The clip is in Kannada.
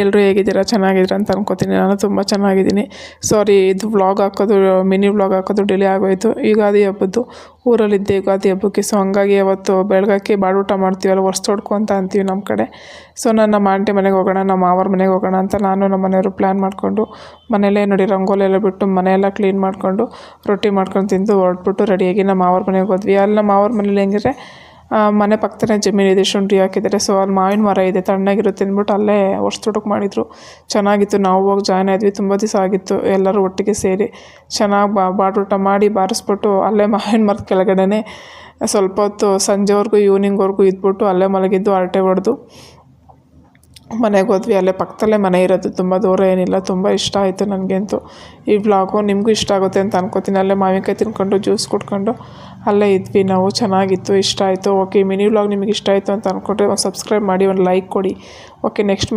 ಎಲ್ಲರೂ ಹೇಗಿದ್ದೀರಾ? ಚೆನ್ನಾಗಿದ್ದೀರಾ ಅಂತ ಅನ್ಕೋತೀನಿ. ನಾನು ತುಂಬ ಚೆನ್ನಾಗಿದ್ದೀನಿ. ಸಾರಿ, ಇದು ವ್ಲಾಗ್ ಹಾಕೋದು, ಮಿನಿ ವ್ಲಾಗ್ ಹಾಕೋದು ಡಿಲೇ ಆಗೋಯಿತು. ಯುಗಾದಿ ಹಬ್ಬದ್ದು ಊರಲ್ಲಿದ್ದೆ ಯುಗಾದಿ ಹಬ್ಬಕ್ಕೆ. ಸೊ ಹಂಗಾಗಿ ಅವತ್ತು ಬೆಳಗ್ಗೆ ಬಾಡೂಟ ಮಾಡ್ತೀವಲ್ಲ, ಹೊಸ್ತೊಡ್ಕೊ ಅಂತ ಅಂತೀವಿ ನಮ್ಮ ಕಡೆ. ಸೊ ನಾನು ನಮ್ಮ ಆಂಟಿ ಮನೆಗೆ ಹೋಗೋಣ, ನಮ್ಮ ಮಾವರ ಮನೆಗೆ ಹೋಗೋಣ ಅಂತ ನಾನು ನಮ್ಮ ಮನೆಯವರು ಪ್ಲ್ಯಾನ್ ಮಾಡಿಕೊಂಡು ಮನೆಯಲ್ಲೇ ನೋಡಿ ರಂಗೋಲಿ ಎಲ್ಲ ಬಿಟ್ಟು ಮನೆಯೆಲ್ಲ ಕ್ಲೀನ್ ಮಾಡಿಕೊಂಡು ರೊಟ್ಟಿ ಮಾಡ್ಕೊಂಡು ತಿಂದು ಹೊರಟ್ಬಿಟ್ಟು ರೆಡಿಯಾಗಿ ನಮ್ಮ ಮಾವರ ಮನೆಗೆ ಹೋದ್ವಿ. ಅಲ್ಲಿ ನಮ್ಮ ಮಾವರ ಮನೇಲಿ ಹೆಂಗಿದ್ರೆ ಮನೆ ಪಕ್ಕದಲ್ಲೇ ಜಮೀನಿದೆ, ಶುಂಠಿ ಹಾಕಿದ್ದಾರೆ. ಸೊ ಅಲ್ಲಿ ಮಾವಿನ ಮರ ಇದೆ, ತಣ್ಣಗಿರುತ್ತೆ ಅಂದ್ಬಿಟ್ಟು ಅಲ್ಲೇ ವರ್ಷದೊಡಕ್ಕೆ ಮಾಡಿದರು. ಚೆನ್ನಾಗಿತ್ತು. ನಾವು ಹೋಗಿ ಜಾಯ್ನ್ ಆದ್ವಿ. ತುಂಬ ದಿವಸ ಆಗಿತ್ತು ಎಲ್ಲರೂ ಒಟ್ಟಿಗೆ ಸೇರಿ ಚೆನ್ನಾಗಿ ಬಾಡೂಟ ಮಾಡಿ ಬಾರಿಸ್ಬಿಟ್ಟು ಅಲ್ಲೇ ಮಾವಿನ ಮರದ ಕೆಳಗಡೆನೇ ಸ್ವಲ್ಪ ಹೊತ್ತು ಸಂಜೆವರೆಗೂ ಈವ್ನಿಂಗ್ವರೆಗೂ ಇದ್ಬಿಟ್ಟು ಅಲ್ಲೇ ಮಲಗಿದ್ದು, ಹರಟೆ ಹೊಡೆದು ಮನೆಗೆ ಹೋದ್ವಿ. ಅಲ್ಲೇ ಪಕ್ಕದಲ್ಲೇ ಮನೆ ಇರೋದು, ತುಂಬ ದೂರ ಏನಿಲ್ಲ. ತುಂಬ ಇಷ್ಟ ಆಯಿತು ನನಗಂತೂ ಈ ವ್ಲಾಗು. ನಿಮಗೂ ಇಷ್ಟ ಆಗುತ್ತೆ ಅಂತ ಅನ್ಕೋತೀನಿ. ಅಲ್ಲೇ ಮಾವಿನಕಾಯಿ ತಿನ್ಕೊಂಡು ಜ್ಯೂಸ್ ಕುಡ್ಕೊಂಡು ಅಲ್ಲೇ ಇದ್ವಿ ನಾವು. ಚೆನ್ನಾಗಿತ್ತು, ಇಷ್ಟ ಆಯಿತು. ಓಕೆ, ಮಿನಿ ವ್ಲಾಗ್ ನಿಮಗೆ ಇಷ್ಟ ಆಯಿತು ಅಂತ ಅಂದ್ಕೊಂಡ್ರೆ ಒಂದು ಸಬ್ಸ್ಕ್ರೈಬ್ ಮಾಡಿ, ಒಂದು ಲೈಕ್ ಕೊಡಿ. Okay, next